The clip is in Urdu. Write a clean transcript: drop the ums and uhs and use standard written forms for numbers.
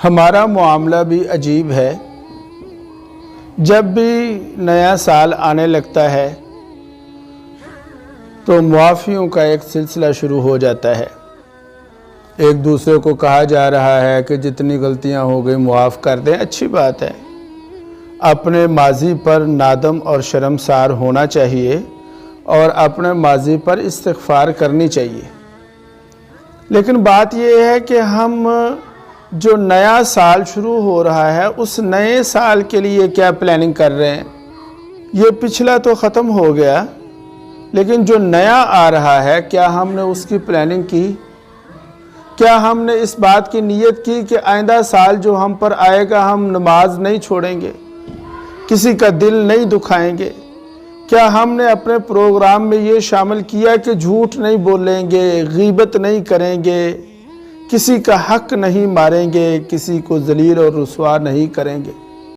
ہمارا معاملہ بھی عجیب ہے۔ جب بھی نیا سال آنے لگتا ہے تو معافیوں کا ایک سلسلہ شروع ہو جاتا ہے۔ ایک دوسرے کو کہا جا رہا ہے کہ جتنی غلطیاں ہو گئی معاف کر دیں، اچھی بات ہے۔ اپنے ماضی پر نادم اور شرمسار ہونا چاہیے اور اپنے ماضی پر استغفار کرنی چاہیے۔ لیکن بات یہ ہے کہ ہم جو نیا سال شروع ہو رہا ہے اس نئے سال کے لیے کیا پلاننگ کر رہے ہیں؟ یہ پچھلا تو ختم ہو گیا، لیکن جو نیا آ رہا ہے کیا ہم نے اس کی پلاننگ کی؟ کیا ہم نے اس بات کی نیت کی کہ آئندہ سال جو ہم پر آئے گا ہم نماز نہیں چھوڑیں گے، کسی کا دل نہیں دکھائیں گے؟ کیا ہم نے اپنے پروگرام میں یہ شامل کیا کہ جھوٹ نہیں بولیں گے، غیبت نہیں کریں گے، کسی کا حق نہیں ماریں گے، کسی کو ذلیل اور رسوا نہیں کریں گے؟